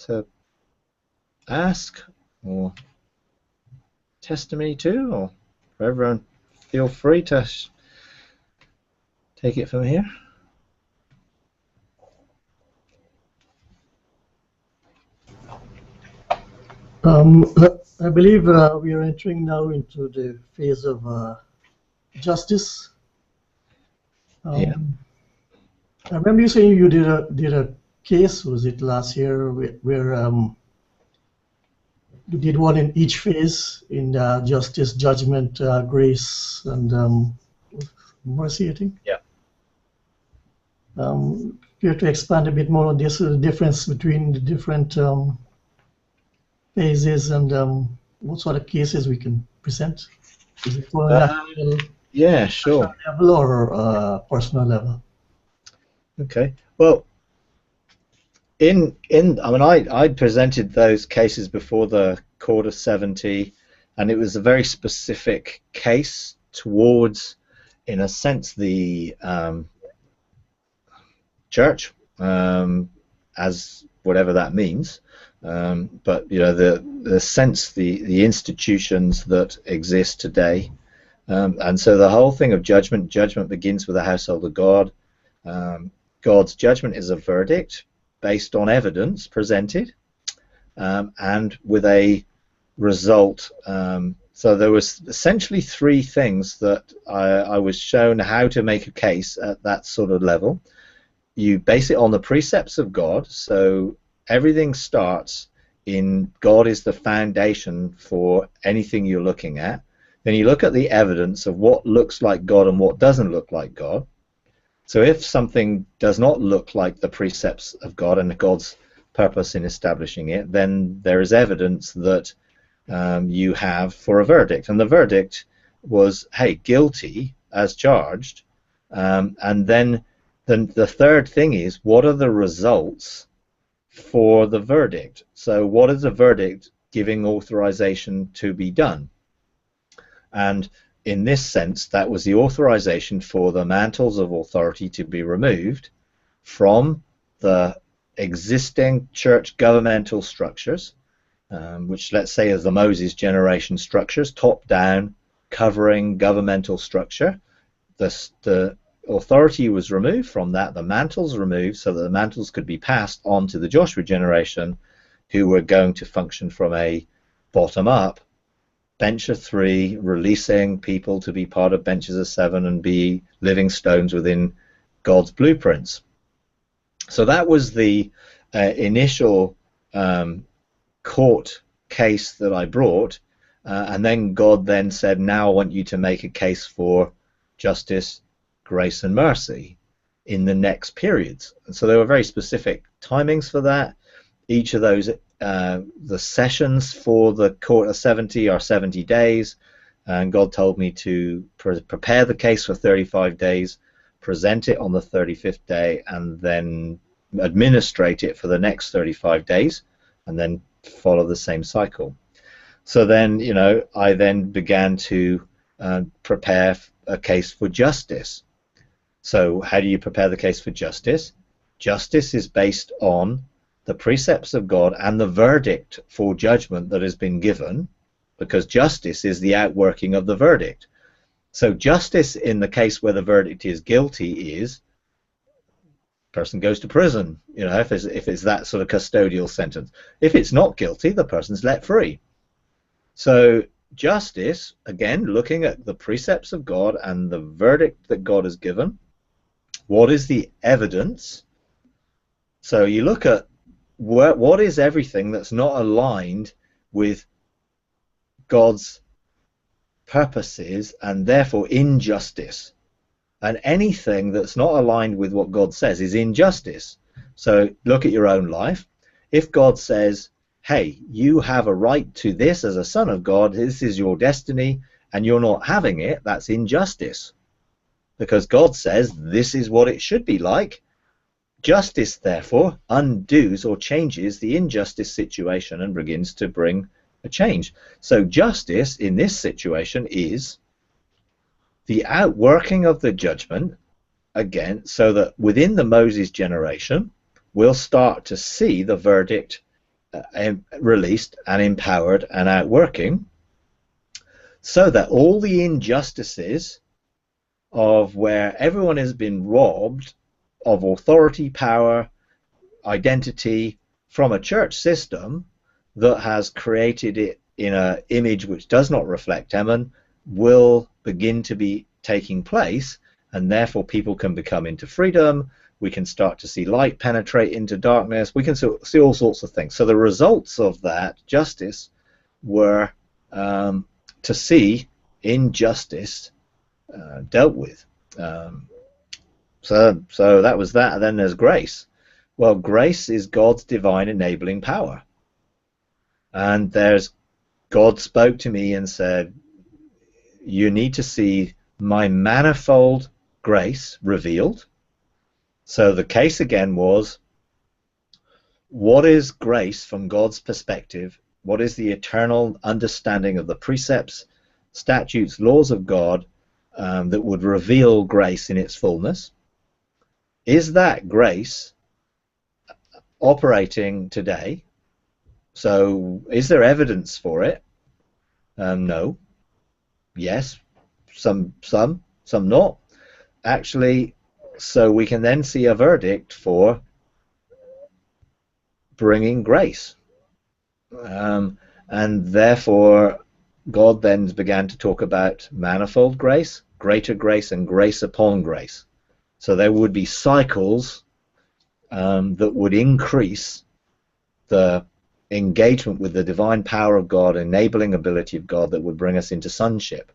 to ask or testimony to, or everyone feel free to take it from here. I believe we are entering now into the phase of justice. Yeah. I remember you saying you did a case, was it last year, where you did one in each phase in justice, judgment, grace, and mercy, I think. Yeah. Care to expand a bit more on this, the difference between the different phases and what sort of cases we can present? Is it for a national, yeah, sure. level or personal level? Okay. Well, I mean, I presented those cases before the Court of 70, and it was a very specific case towards, in a sense, the church, as whatever that means. But you know, the sense, the institutions that exist today, and so the whole thing of judgment begins with the household of God. God's judgment is a verdict based on evidence presented, and with a result. So there was essentially three things that I was shown how to make a case at that sort of level. You base it on the precepts of God, so everything starts in God is the foundation for anything you're looking at. Then you look at the evidence of what looks like God and what doesn't look like God. So if something does not look like the precepts of God and God's purpose in establishing it, then there is evidence that you have for a verdict. And the verdict was, hey, guilty as charged. And then the third thing is, what are the results for the verdict? So what is the verdict giving authorization to be done? And in this sense, that was the authorization for the mantles of authority to be removed from the existing church governmental structures, which let's say is the Moses generation structures, top down, covering governmental structure. The authority was removed from that, the mantles removed, so that the mantles could be passed on to the Joshua generation, who were going to function from a bottom-up bench of 3, releasing people to be part of benches of 7 and be living stones within God's blueprints. So that was the initial court case that I brought, and then God then said, now I want you to make a case for justice, grace and mercy in the next periods. And so there were very specific timings for that. Each of those, the sessions for the Court of 70 are 70 days, and God told me to prepare the case for 35 days, present it on the 35th day, and then administrate it for the next 35 days, and then follow the same cycle. So then, you know, I then began to prepare a case for justice. So how do you prepare the case for justice? Justice is based on the precepts of God and the verdict for judgment that has been given, because justice is the outworking of the verdict. So justice in the case where the verdict is guilty is person goes to prison, you know, if it's that sort of custodial sentence. If it's not guilty, the person's let free. So justice, again, looking at the precepts of God and the verdict that God has given. What is the evidence? So you look at what is everything that's not aligned with God's purposes and therefore injustice. And anything that's not aligned with what God says is injustice. So look at your own life. If God says, hey, you have a right to this as a son of God, this is your destiny, and you're not having it, that's injustice. Because God says this is what it should be like. Justice, therefore, undoes or changes the injustice situation and begins to bring a change. So justice in this situation is the outworking of the judgment, again, so that within the Moses generation, we'll start to see the verdict released and empowered and outworking, so that all the injustices of where everyone has been robbed of authority, power, identity from a church system that has created it in an image which does not reflect heaven will begin to be taking place, and therefore people can become into freedom. We can start to see light penetrate into darkness. We can see all sorts of things. So the results of that justice were to see injustice dealt with. So that was that. And then there's grace. Well, grace is God's divine enabling power. And there's God spoke to me and said, you need to see my manifold grace revealed. So the case again was, what is grace from God's perspective? What is the eternal understanding of the precepts, statutes, laws of God that would reveal grace in its fullness? Is that grace operating today? So is there evidence for it? No. Yes. Some not. Actually, so we can then see a verdict for bringing grace. And therefore, God then began to talk about manifold grace, greater grace, and grace upon grace. So there would be cycles that would increase the engagement with the divine power of God, enabling ability of God that would bring us into sonship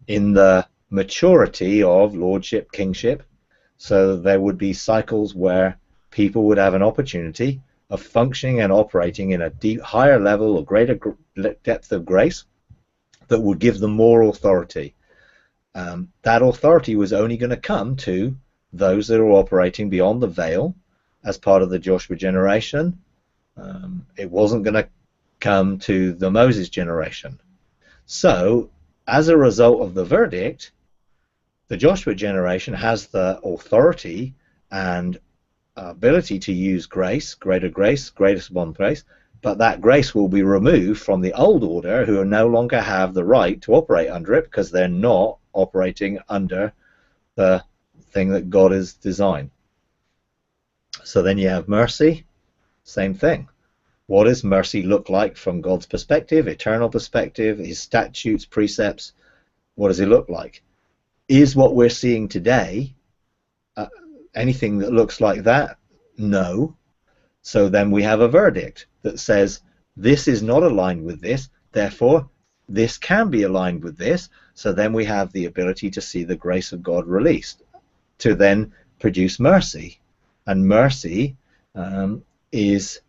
in the maturity of lordship, kingship. So there would be cycles where people would have an opportunity of functioning and operating in a deep, higher level or greater depth of grace that would give them more authority. That authority was only going to come to those that are operating beyond the veil as part of the Joshua generation. It wasn't going to come to the Moses generation. So as a result of the verdict, the Joshua generation has the authority and ability to use grace, greatest upon grace, but that grace will be removed from the old order, who no longer have the right to operate under it because they're not operating under the thing that God has designed. So then you have mercy, same thing. What does mercy look like from God's perspective, eternal perspective, his statutes, precepts? What does it look like? Is what we're seeing today anything that looks like that? No. So then we have a verdict that says this is not aligned with this, therefore this can be aligned with this. So then we have the ability to see the grace of God released to then produce mercy. And mercy is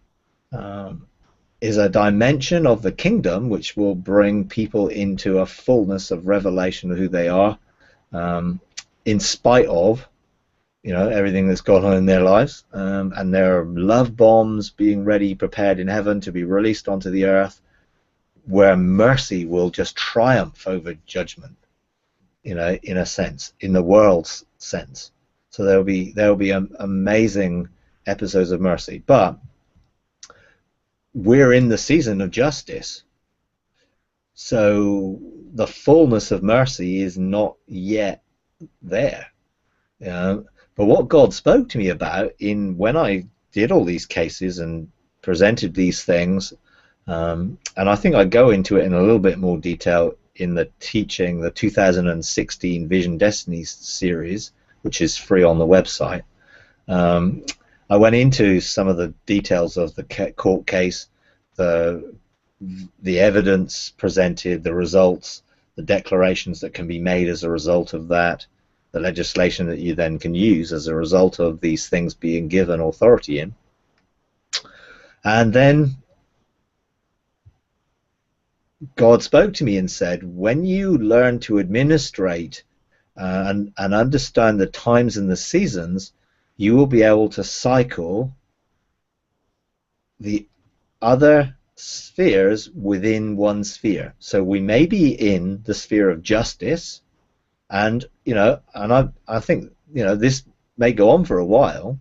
a dimension of the kingdom which will bring people into a fullness of revelation of who they are, in spite of everything that's gone on in their lives, and there are love bombs being ready, prepared in heaven to be released onto the earth, where mercy will just triumph over judgment, in a sense, in the world's sense. So there will be amazing episodes of mercy, but we're in the season of justice, so the fullness of mercy is not yet there. But what God spoke to me about when I did all these cases and presented these things, and I think I go into it in a little bit more detail in the teaching, the 2016 Vision Destiny series, which is free on the website. I went into some of the details of the court case, the evidence presented, the results, the declarations that can be made as a result of that, the legislation that you then can use as a result of these things being given authority in. And then God spoke to me and said, when you learn to administrate and understand the times and the seasons, you will be able to cycle the other spheres within one sphere. So we may be in the sphere of justice, and I think this may go on for a while,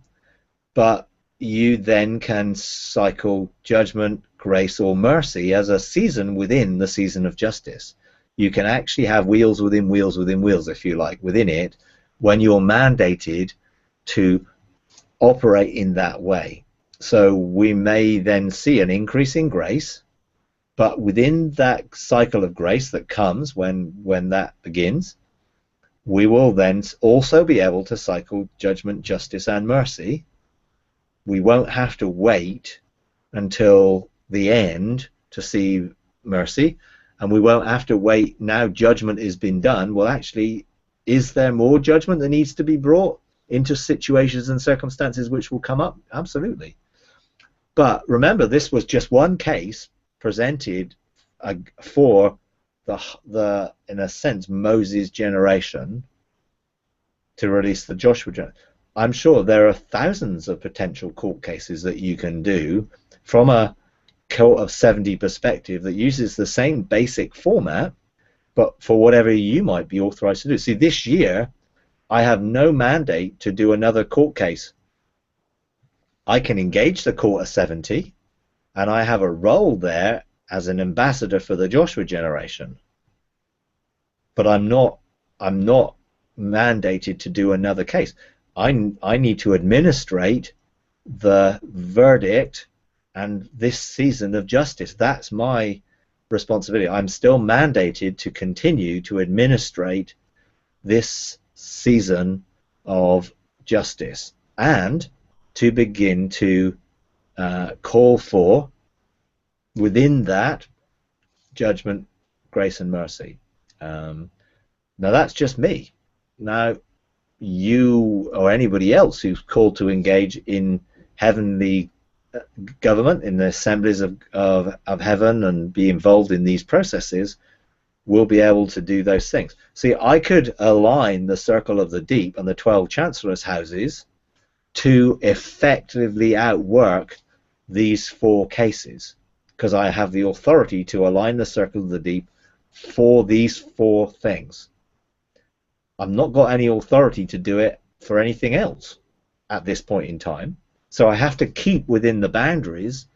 but you then can cycle judgment, grace, or mercy as a season within the season of justice. You can actually have wheels within wheels within wheels, if you like, within it, when you're mandated to operate in that way. So we may then see an increase in grace, but within that cycle of grace that comes when that begins, we will then also be able to cycle judgment, justice, and mercy. We won't have to wait until the end to see mercy, and we won't have to wait now judgment has been done. Well, actually, is there more judgment that needs to be brought into situations and circumstances which will come up? Absolutely. But remember, this was just one case presented for the in a sense Moses generation to release the Joshua generation. I'm sure there are thousands of potential court cases that you can do from a court of 70 perspective that uses the same basic format, but for whatever you might be authorized to do. See, this year I have no mandate to do another court case. I can engage the court of 70, and I have a role there as an ambassador for the Joshua generation. But I'm not mandated to do another case. I need to administrate the verdict and this season of justice. That's my responsibility. I'm still mandated to continue to administrate this season of justice and to begin to call for within that judgment, grace, and mercy. Now that's just me. Now you or anybody else who's called to engage in heavenly government, in the assemblies of heaven, and be involved in these processes, will be able to do those things. See, I could align the circle of the deep and the 12 chancellors' houses to effectively outwork these 4 cases, because I have the authority to align the circle of the deep for these 4 things. I've not got any authority to do it for anything else at this point in time. So I have to keep within the boundaries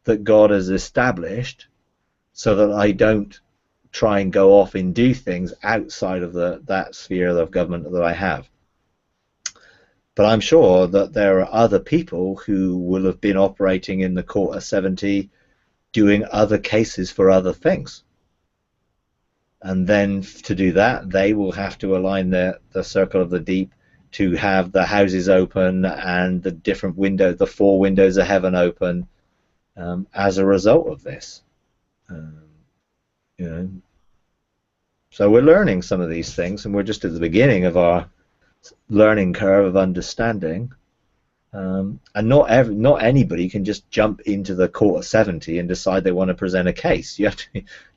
that God has established so that I don't try and go off and do things outside of that sphere of government that I have. But I'm sure that there are other people who will have been operating in the court of 70 doing other cases for other things. And then to do that, they will have to align the circle of the deep to have the houses open and the different windows, the 4 windows of heaven open as a result of this. You know, so we're learning some of these things, and we're just at the beginning of our learning curve of understanding. And not anybody can just jump into the court of 70 and decide they want to present a case. You have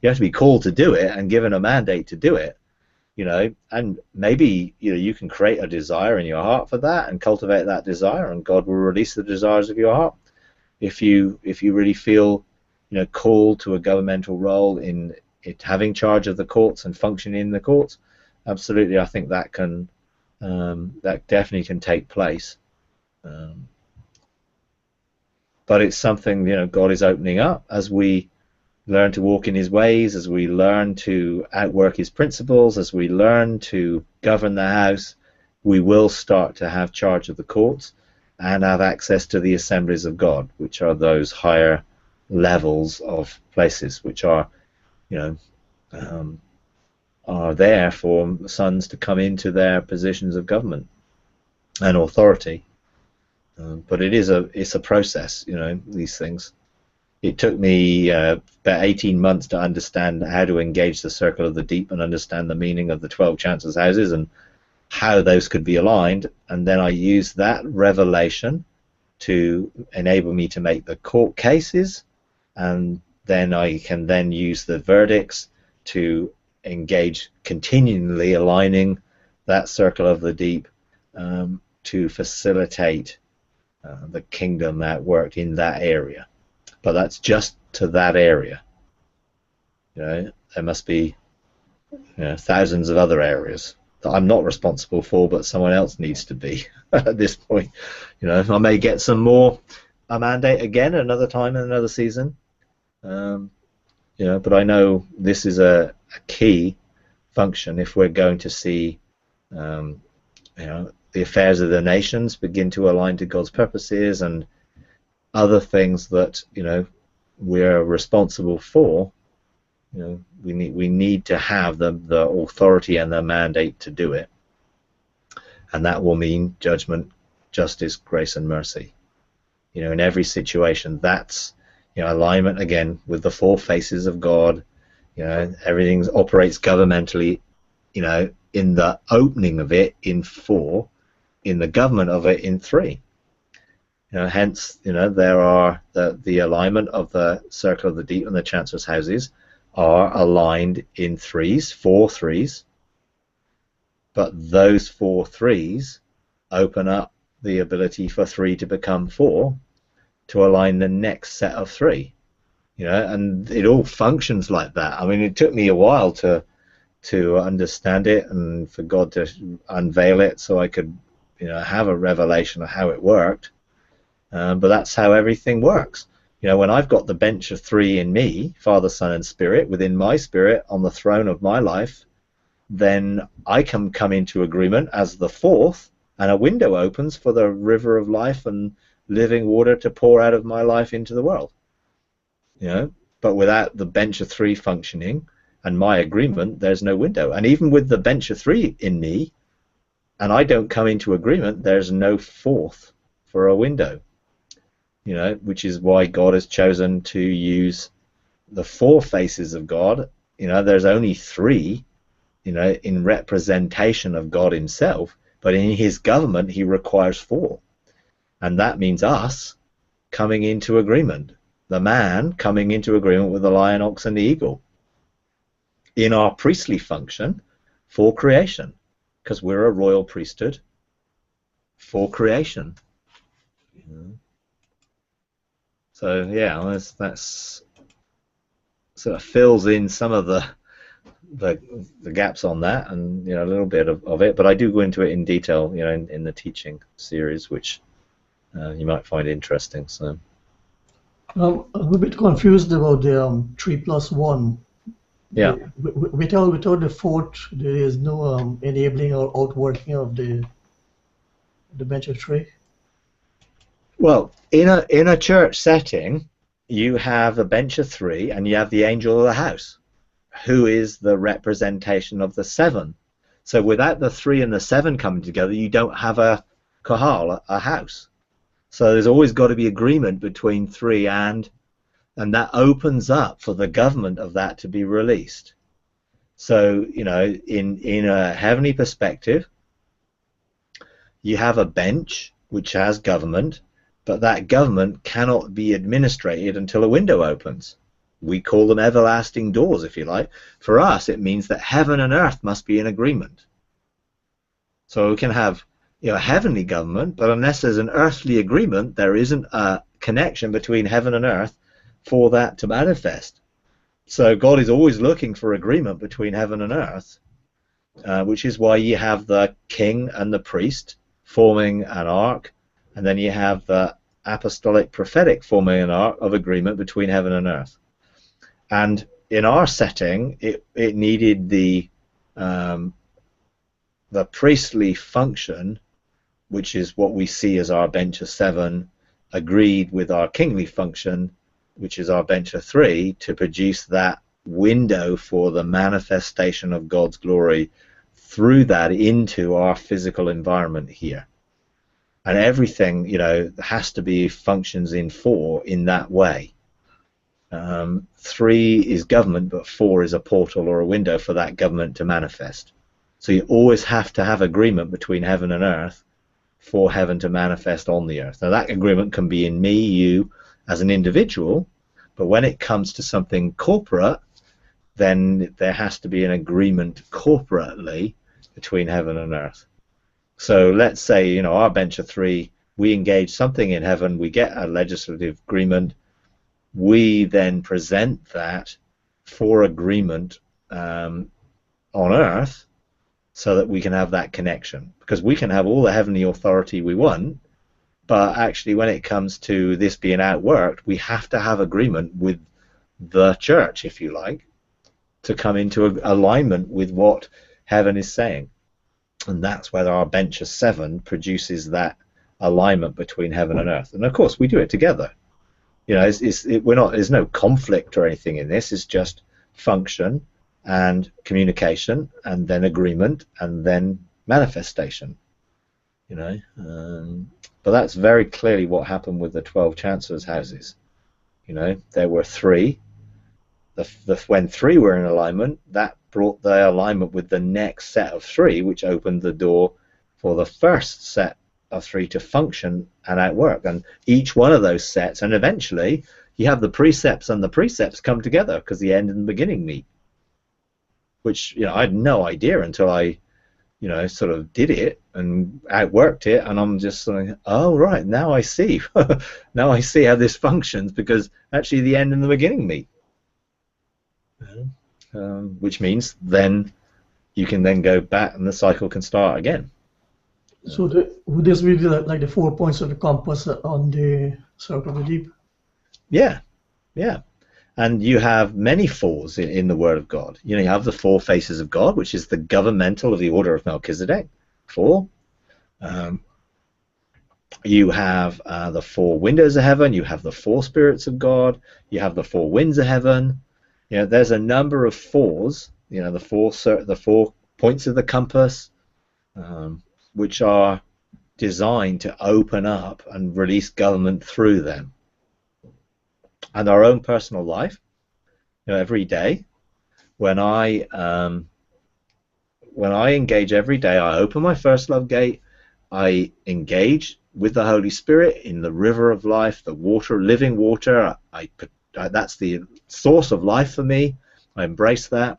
to be called to do it and given a mandate to do it, you know. And maybe you can create a desire in your heart for that and cultivate that desire, and God will release the desires of your heart. If you really feel called to a governmental role in having charge of the courts and functioning in the courts, absolutely, I think that can that definitely can take place. But it's something God is opening up as we learn to walk in his ways, as we learn to outwork his principles, as we learn to govern the house. We will start to have charge of the courts and have access to the assemblies of God, which are those higher levels of places which are are there for sons to come into their positions of government and authority. But it's a process, these things. It took me about 18 months to understand how to engage the circle of the deep and understand the meaning of the 12 chancellors' houses and how those could be aligned. And then I used that revelation to enable me to make the court cases, and then I can then use the verdicts to engage continually aligning that circle of the deep to facilitate the kingdom that worked in that area. But that's just to that area. There must be thousands of other areas that I'm not responsible for, but someone else needs to be at this point. You know, I may get a mandate again another time in another season. You know, but I know this is a key function if we're going to see, you know, the affairs of the nations begin to align to God's purposes, and other things that, you know, we're responsible for. You know, we need to have the authority and the mandate to do it, and that will mean judgment, justice, grace, and mercy. You know, in every situation, that's, you know, alignment again with the four faces of God. You know, everything operates governmentally, you know, in the opening of it in 4, in the government of it in 3. You know, hence, you know, there are the alignment of the circle of the deep and the chancellor's houses are aligned in 3s, 4 3s, but those 4 3s open up the ability for 3 to become 4 to align the next set of 3. You know, and it all functions like that. I mean, it took me a while to understand it and for God to unveil it so I could, you know, have a revelation of how it worked. But that's how everything works. You know, when I've got the bench of 3 in me, Father, Son, and Spirit, within my spirit on the throne of my life, then I can come into agreement as the 4th, and a window opens for the river of life and living water to pour out of my life into the world. You know, but without the bench of 3 functioning and my agreement, there's no window. And even with the bench of 3 in me, and I don't come into agreement, there's no 4th for a window. You know, which is why God has chosen to use the 4 faces of God. You know, there's only 3, you know, in representation of God himself, but in his government he requires 4. And that means us coming into agreement. The man coming into agreement with the lion, ox, and the eagle in our priestly function for creation, because we're a royal priesthood for creation. You know? So yeah, that's sort of fills in some of the gaps on that, and you know, a little bit of it. But I do go into it in detail, you know, in the teaching series, which you might find interesting. So. I'm a bit confused about the 3+1. Yeah. Without the 4th, there is no enabling or outworking of the bench of 3. Well, in a church setting, you have a bench of 3, and you have the angel of the house, who is the representation of the 7. So without the 3 and the 7 coming together, you don't have a kahal, a house. So there's always got to be agreement between 3 and that opens up for the government of that to be released. So, you know, in a heavenly perspective, you have a bench which has government, but that government cannot be administrated until a window opens. We call them everlasting doors, if you like. For us, it means that heaven and earth must be in agreement. So we can have, you know, heavenly government, but unless there's an earthly agreement, there isn't a connection between heaven and earth for that to manifest. So God is always looking for agreement between heaven and earth, which is why you have the king and the priest forming an ark, and then you have the apostolic prophetic forming an ark of agreement between heaven and earth. And in our setting, it needed the priestly function, which is what we see as our bench of 7, agreed with our kingly function, which is our bench of 3, to produce that window for the manifestation of God's glory through that into our physical environment here. And everything, you know, has to be functions in 4 in that way. 3 is government, but 4 is a portal or a window for that government to manifest. So you always have to have agreement between heaven and earth for heaven to manifest on the earth. Now that agreement can be in me, you, as an individual, but when it comes to something corporate, then there has to be an agreement corporately between heaven and earth. So let's say, you know, our bench of 3, we engage something in heaven, we get a legislative agreement, we then present that for agreement on earth, so that we can have that connection. Because we can have all the heavenly authority we want, but actually when it comes to this being outworked, we have to have agreement with the church, if you like, to come into alignment with what heaven is saying. And that's where our bench of 7 produces that alignment between heaven and earth. And of course we do it together. You know, there's no conflict or anything in this. It's just function and communication, and then agreement, and then manifestation. You know, but that's very clearly what happened with the 12 chancellors' houses. You know, there were 3. When 3 were in alignment, that brought the alignment with the next set of 3, which opened the door for the first set of 3 to function and outwork. And each one of those sets, and eventually you have the precepts and the precepts come together because the end and the beginning meet. Which, you know, I had no idea until I, you know, sort of did it and outworked it, and I'm just like, oh right, now I see. Now I see how this functions, because actually the end and the beginning meet. Which means then you can then go back and the cycle can start again. So would this be like the 4 points of the compass on the circle of the deep? Yeah, yeah. And you have many 4s in the Word of God. You know, you have the 4 faces of God, which is the governmental of the order of Melchizedek, 4. You have the 4 windows of heaven. You have the 4 spirits of God. You have the 4 winds of heaven. You know, there's a number of 4s. You know, the 4 points of the compass, which are designed to open up and release government through them. And our own personal life, you know, every day, when I engage every day, I open my first love gate. I engage with the Holy Spirit in the river of life, the water, living water. That's the source of life for me. I embrace that.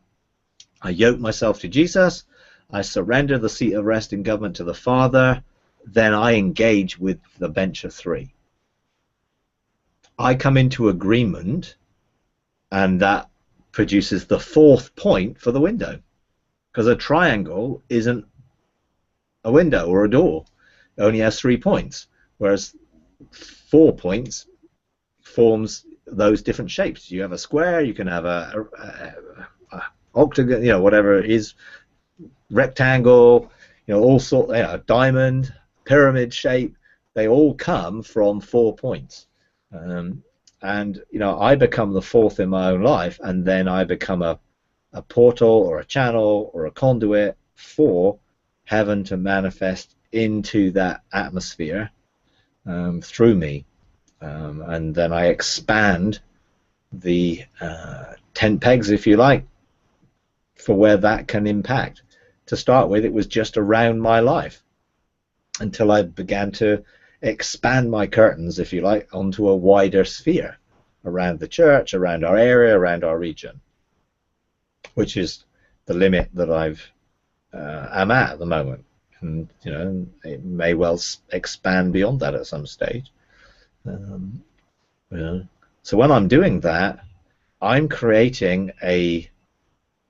I yoke myself to Jesus. I surrender the seat of rest in government to the Father. Then I engage with the bench of 3. I come into agreement, and that produces the 4th point for the window, because a triangle isn't a window or a door. It only has 3 points, whereas 4 points forms those different shapes. You have a square, you can have a octagon, you know, whatever it is, rectangle, you know, all sort, you know, diamond, pyramid shape. They all come from 4 points. And you know, I become the 4th in my own life, and then I become a portal or a channel or a conduit for heaven to manifest into that atmosphere through me, and then I expand the tent pegs, if you like, for where that can impact. To start with, it was just around my life until I began to expand my curtains, if you like, onto a wider sphere around the church, around our area, around our region, which is the limit that I'm at the moment. And you know, it may well expand beyond that at some stage. Yeah. So when I'm doing that, I'm creating a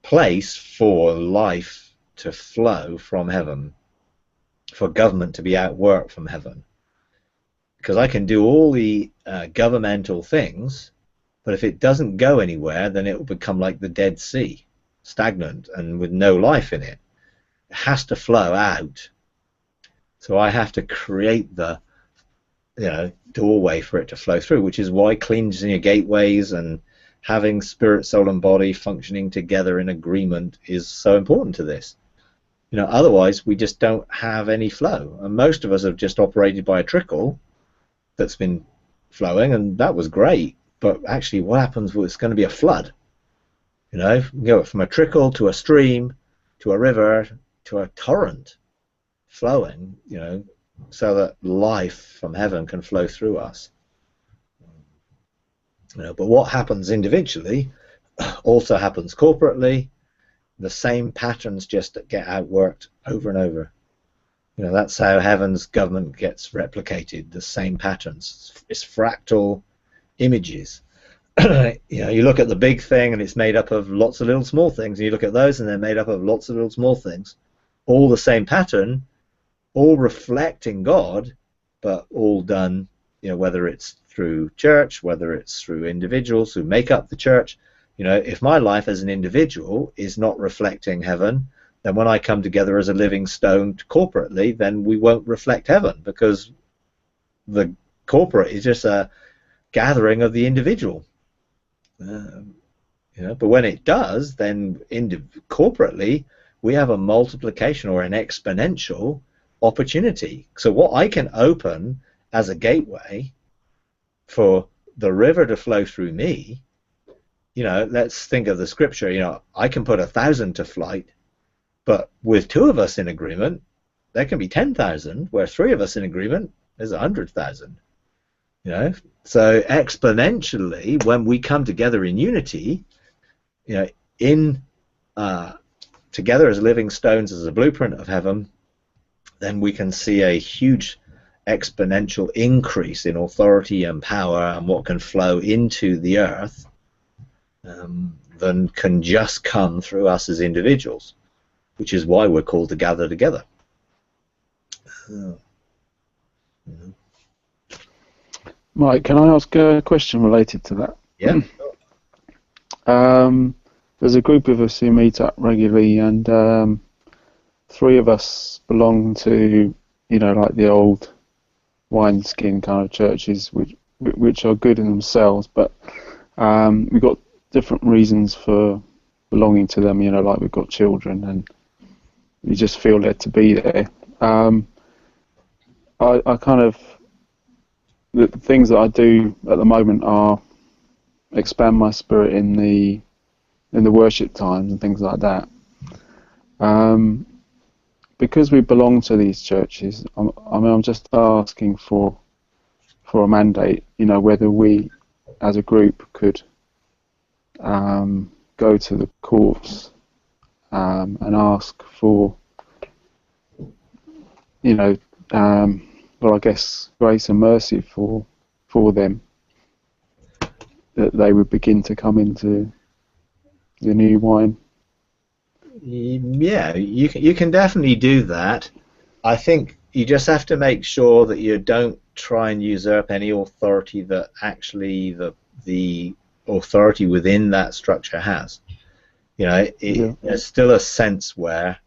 place for life to flow from heaven, for government to be outworked from heaven. Because I can do all the governmental things, but if it doesn't go anywhere, then it will become like the Dead Sea, stagnant and with no life in it. It has to flow out. So I have to create the, you know, doorway for it to flow through, which is why cleansing your gateways and having spirit, soul, and body functioning together in agreement is so important to this. You know, otherwise we just don't have any flow. And most of us have just operated by a trickle that's been flowing, and that was great, but actually what happens was it's going to be a flood. You know, you go from a trickle to a stream to a river to a torrent flowing, you know, so that life from heaven can flow through us. You know, but what happens individually also happens corporately. The same patterns just get outworked over and over. You know, that's how heaven's government gets replicated, the same patterns. It's fractal images. You know, you look at the big thing and it's made up of lots of little small things, and you look at those and they're made up of lots of little small things. all the same pattern, all reflecting God, but all done, whether it's through church, whether it's through individuals who make up the church. If my life as an individual is not reflecting heaven, then when I come together as a living stone corporately, then we won't reflect heaven, because the corporate is just a gathering of the individual. But when it does, then corporately we have a multiplication or an exponential opportunity. So what I can open as a gateway for the river to flow through me, let's think of the scripture. I can put 1,000 to flight, but with 2 of us in agreement, there can be 10,000. Where 3 of us in agreement, there's 100,000. So exponentially, when we come together in unity, together as living stones, as a blueprint of heaven, then we can see a huge exponential increase in authority and power and what can flow into the earth than can just come through us as individuals, which is why we're called to gather together. Mike, can I ask a question related to that? Yeah. There's a group of us who meet up regularly, and 3 of us belong to, like the old wineskin kind of churches, which are good in themselves, but we've got different reasons for belonging to them. Like we've got children, and we just feel led to be there. I kind of, the things that I do at the moment are expand my spirit in the worship times and things like that. Because we belong to these churches, I'm just asking for a mandate, whether we as a group could go to the courts and ask for, I guess grace and mercy for them, that they would begin to come into the new wine. Yeah, you can definitely do that. I think you just have to make sure that you don't try and usurp any authority that actually the authority within that structure has. There's still a sense where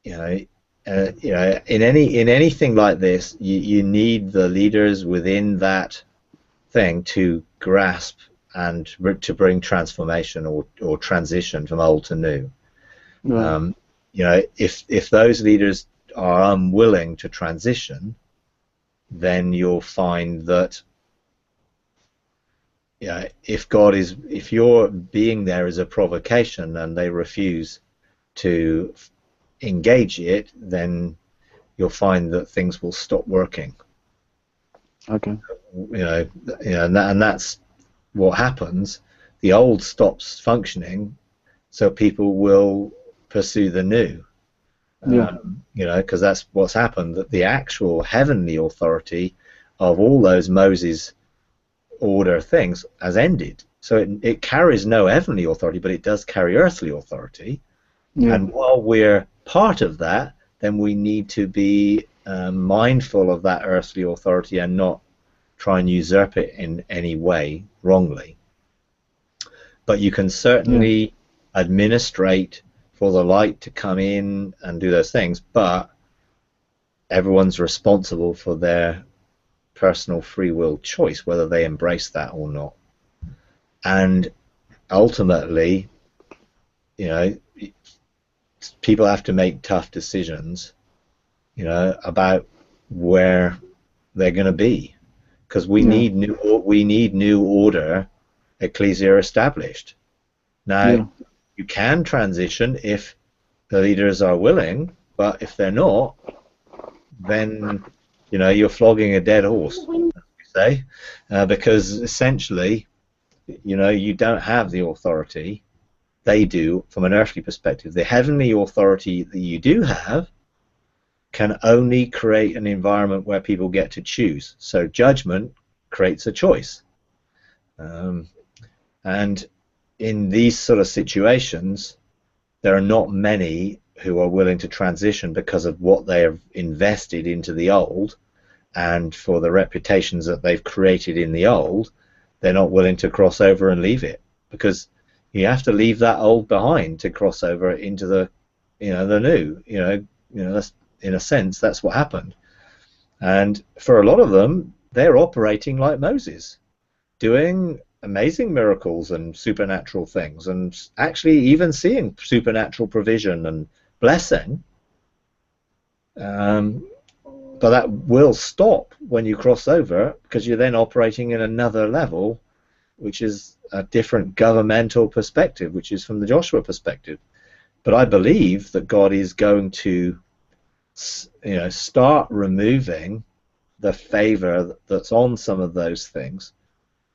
in anything like this, you need the leaders within that thing to grasp and to bring transformation or transition from old to new. Right. If those leaders are unwilling to transition, then you'll find that if your being there is a provocation and they refuse to engage it, then you'll find that things will stop working. Okay. And that's what happens. The old stops functioning, so people will pursue the new. Because that's what's happened, that the actual heavenly authority of all those Moses order things has ended. So it carries no heavenly authority, but it does carry earthly authority. And while we're part of that, then we need to be mindful of that earthly authority and not try and usurp it in any way wrongly. But you can certainly administrate for the light to come in and do those things, but everyone's responsible for their personal free will choice, whether they embrace that or not. And ultimately, people have to make tough decisions, about where they're going to be, because we need new order, ecclesia established. Now, you can transition if the leaders are willing, but if they're not, then you're flogging a dead horse, as we say, because essentially, you don't have the authority. They do from an earthly perspective. The heavenly authority that you do have can only create an environment where people get to choose. So judgment creates a choice. And in these sort of situations, there are not many who are willing to transition because of what they have invested into the old, and for the reputations that they've created in the old, they're not willing to cross over and leave it, because you have to leave that old behind to cross over into the, the new. That's, in a sense, that's what happened. And for a lot of them, they're operating like Moses, doing amazing miracles and supernatural things, and actually even seeing supernatural provision and blessing. But that will stop when you cross over, because you're then operating in another level, which is a different governmental perspective, which is from the Joshua perspective. But I believe that God is going to, start removing the favor that's on some of those things,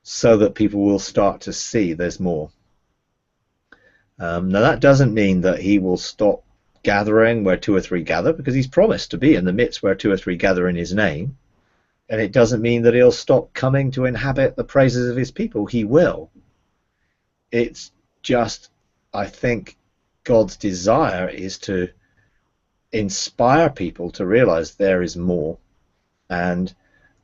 so that people will start to see there's more. Now that doesn't mean that he will stop gathering where two or three gather, because he's promised to be in the midst where two or three gather in his name. And it doesn't mean that he'll stop coming to inhabit the praises of his people. He will. It's just, I think, God's desire is to inspire people to realize there is more, and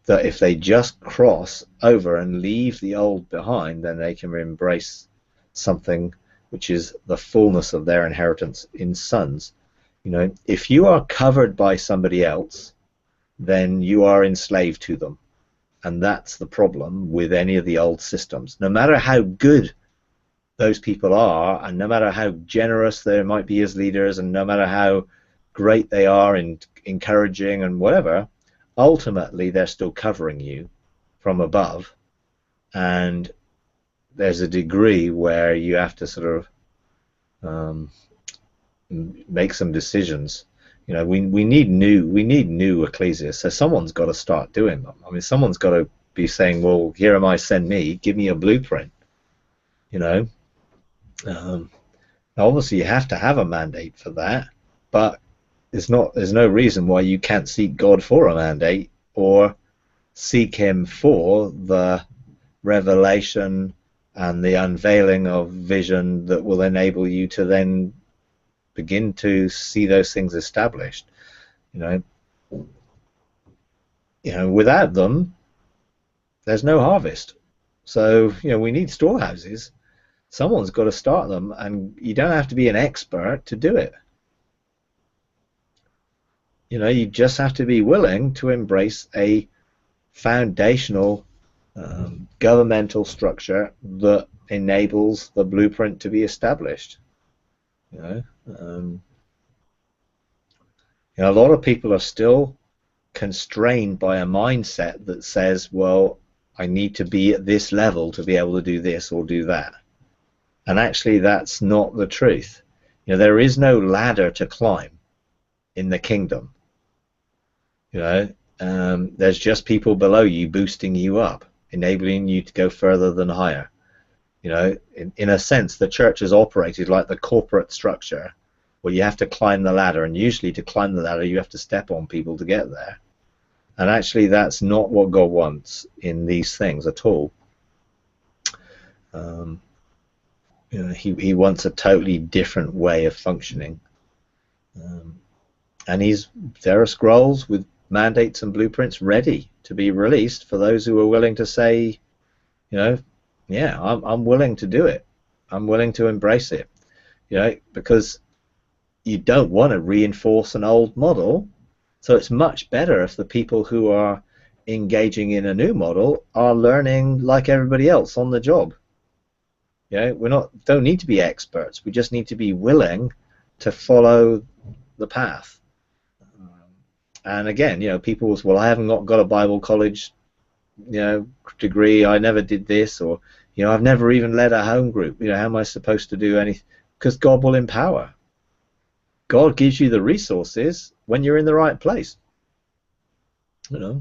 that if they just cross over and leave the old behind, then they can embrace something which is the fullness of their inheritance in sons. If you are covered by somebody else, then you are enslaved to them. And that's the problem with any of the old systems. No matter how good those people are, and no matter how generous they might be as leaders, and no matter how great they are in encouraging and whatever, ultimately they're still covering you from above. And there's a degree where you have to sort of make some decisions. We need new ecclesias, so someone's got to start doing them. I mean, someone's got to be saying, well, here am I, send me, give me a blueprint. Obviously you have to have a mandate for that, but there's no reason why you can't seek God for a mandate, or seek him for the revelation and the unveiling of vision that will enable you to then begin to see those things established. Without them, there's no harvest. So we need storehouses. Someone's got to start them, and you don't have to be an expert to do it. You just have to be willing to embrace a foundational governmental structure that enables the blueprint to be established. A lot of people are still constrained by a mindset that says, well, I need to be at this level to be able to do this or do that. And actually that's not the truth. There is no ladder to climb in the kingdom. There's just people below you boosting you up, enabling you to go further than higher. In a sense, the church is operated like the corporate structure, where you have to climb the ladder, and usually to climb the ladder you have to step on people to get there. And actually that's not what God wants in these things at all. He wants a totally different way of functioning. And there are scrolls with mandates and blueprints ready to be released for those who are willing to say, yeah, I'm willing to do it. I'm willing to embrace it. Because you don't want to reinforce an old model. So it's much better if the people who are engaging in a new model are learning like everybody else on the job. Don't need to be experts. We just need to be willing to follow the path. And again, people will say, well, I haven't got a Bible college, degree. I never did this, or I've never even led a home group. How am I supposed to do anything? Because God will empower. God gives you the resources when you're in the right place. We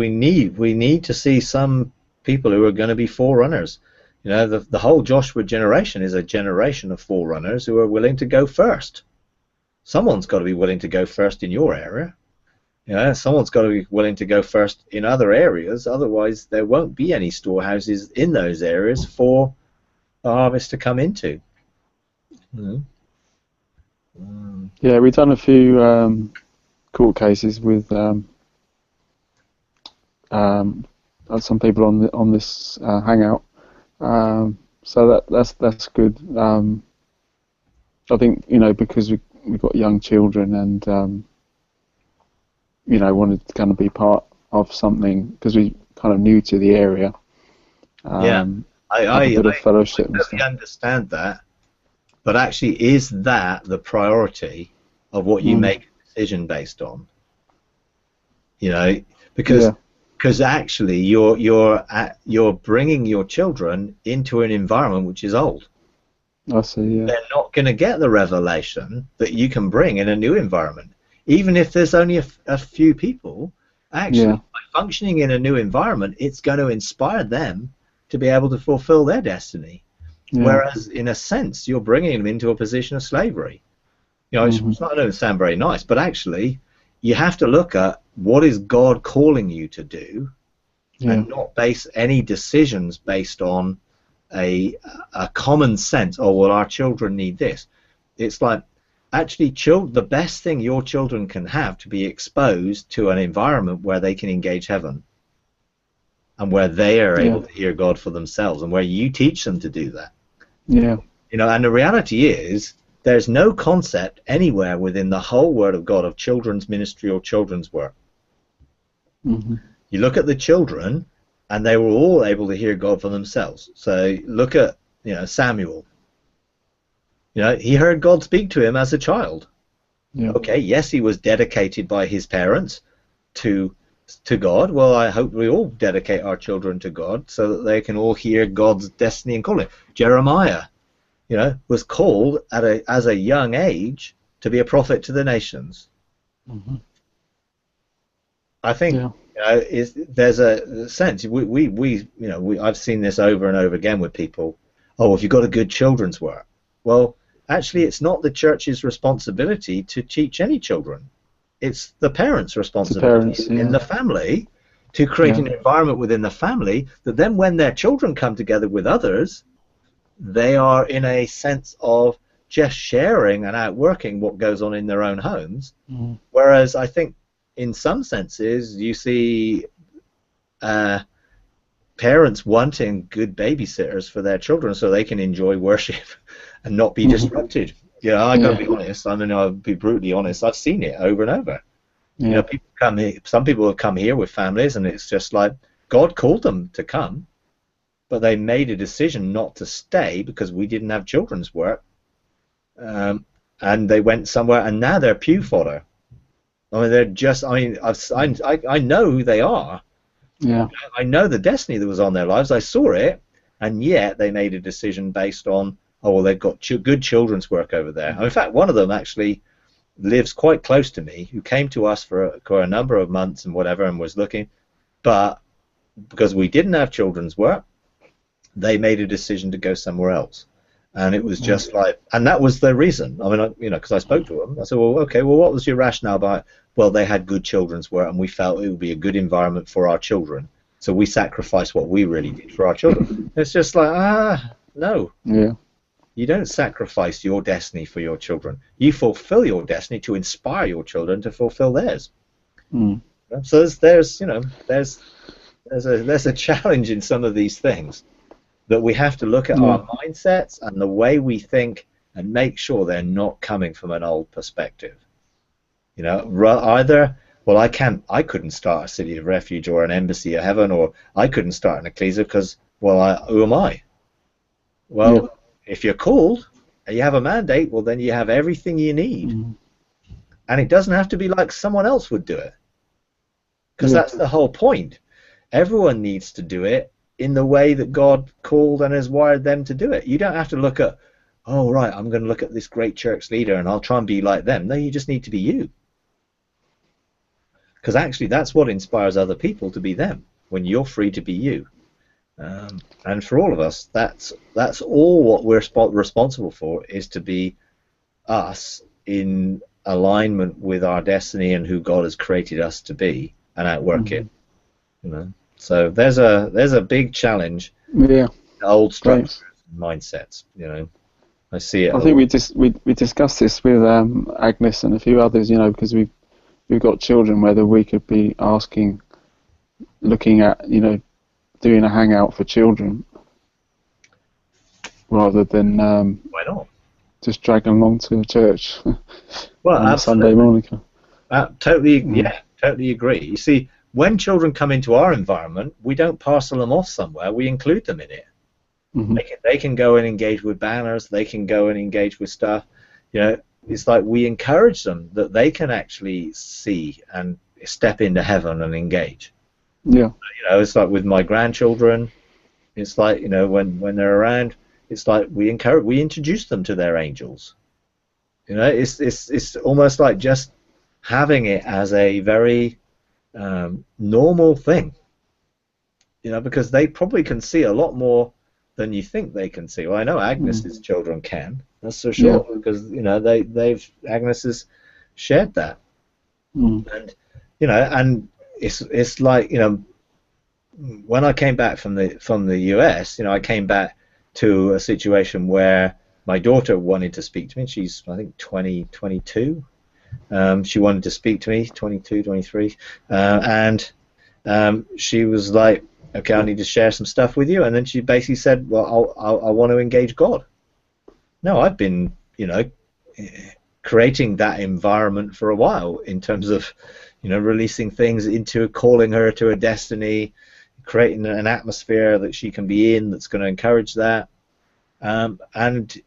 need to see some people who are going to be forerunners. The whole Joshua generation is a generation of forerunners who are willing to go first. Someone's got to be willing to go first in your area. Someone's got to be willing to go first in other areas. Otherwise, there won't be any storehouses in those areas for the harvest to come into. Yeah, we've done a few court cases with some people on this hangout. So that's good. I think, because we've got young children and wanted to kind of be part of something because we kind of new to the area. Yeah, Have a bit of fellowship and totally stuff. understand that, but actually, is that the priority of what you make a decision based on? Because Yeah, actually you're bringing your children into an environment which is old. I see. Yeah, They're not going to get the revelation that you can bring in a new environment, even if there's only a few people. Actually, yeah, by functioning in a new environment, it's going to inspire them to be able to fulfill their destiny. yeah. Whereas, in a sense, you're bringing them into a position of slavery. It's not going to sound very nice, but actually, you have to look at what is God calling you to do, Yeah, and not base any decisions based on a common sense. Oh, well, our children need this. It's like, actually, the best thing your children can have to be exposed to an environment where they can engage heaven and where they are able to hear God for themselves, and where you teach them to do that. yeah, And the reality is, there's no concept anywhere within the whole Word of God of children's ministry or children's work. You look at the children, and they were all able to hear God for themselves. So look at Samuel. He heard God speak to him as a child. yeah, Okay, yes, he was dedicated by his parents to God. Well, I hope we all dedicate our children to God so that they can all hear God's destiny and calling. Jeremiah, was called as a young age to be a prophet to the nations. I think there's a sense I've seen this over and over again with people. Oh, if you've got a good children's work, well, actually, it's not the church's responsibility to teach any children. It's the parents' responsibility in the family to create an environment within the family that then, when their children come together with others, they are in a sense of just sharing and outworking what goes on in their own homes. Whereas I think in some senses you see parents wanting good babysitters for their children so they can enjoy worship and not be disrupted. I gotta be honest. I'll be brutally honest. I've seen it over and over. People come here. Some people have come here with families, and it's just like God called them to come, but they made a decision not to stay because we didn't have children's work, and they went somewhere, and now they're pew fodder. They're just. I know who they are. yeah, I know the destiny that was on their lives. I saw it, and yet they made a decision based on, oh, well, they've got good children's work over there. In fact, one of them actually lives quite close to me, who came to us for a number of months and whatever, and was looking, but because we didn't have children's work, they made a decision to go somewhere else. And it was just like, and that was the reason. Because I spoke to them. I said, well, okay, well, what was your rationale behind? Well, they had good children's work, and we felt it would be a good environment for our children. So we sacrificed what we really did for our children. It's just like, no. yeah, You don't sacrifice your destiny for your children. You fulfill your destiny to inspire your children to fulfill theirs. So there's a challenge in some of these things, that we have to look at our mindsets and the way we think and make sure they're not coming from an old perspective. Either, well, I couldn't start a city of refuge or an embassy of heaven, or I couldn't start an ecclesia because, well, who am I? Well, if you're called and you have a mandate, well, then you have everything you need. And it doesn't have to be like someone else would do it, because that's the whole point. Everyone needs to do it in the way that God called and has wired them to do it. You don't have to look at, oh, right, I'm going to look at this great church leader and I'll try and be like them. No, you just need to be you. Because actually that's what inspires other people to be them, when you're free to be you. And for all of us, that's all what we're responsible for, is to be us in alignment with our destiny and who God has created us to be, and outwork it. So there's a big challenge. Yeah. Old structures, mindsets. I see it I a think lot. we discussed this with Agnes and a few others, you know, because we've got children, whether we could be looking at, you know, doing a hangout for children rather than Why not? just drag them along to the church Well, on a Sunday absolutely. morning. Totally, Mm. yeah, totally agree. You see, when children come into our environment, we don't parcel them off somewhere. We include them in it. Hmm. They can go and engage with banners. They can go and engage with stuff. You know, it's like we encourage them that they can actually see and step into heaven and engage. Yeah. You know, it's like with my grandchildren. It's like, you know, when they're around, it's like we introduce them to their angels. You know, it's almost like just having it as a very normal thing. You know, because they probably can see a lot more than you think they can see. Well, I know Mm. Agnes's children can. That's for Yeah. sure, because you know Agnes has shared that, Mm. and you know, and it's like, you know, when I came back from the US, you know, I came back to a situation where my daughter wanted to speak to me. She's, I think, 22. She wanted to speak to me, 22, 23, and she was like, "Okay, I need to share some stuff with you." And then she basically said, "Well, I want to engage God." No, I've been, you know, creating that environment for a while in terms of, you know, releasing things into calling her to a destiny, creating an atmosphere that she can be in that's going to encourage that. And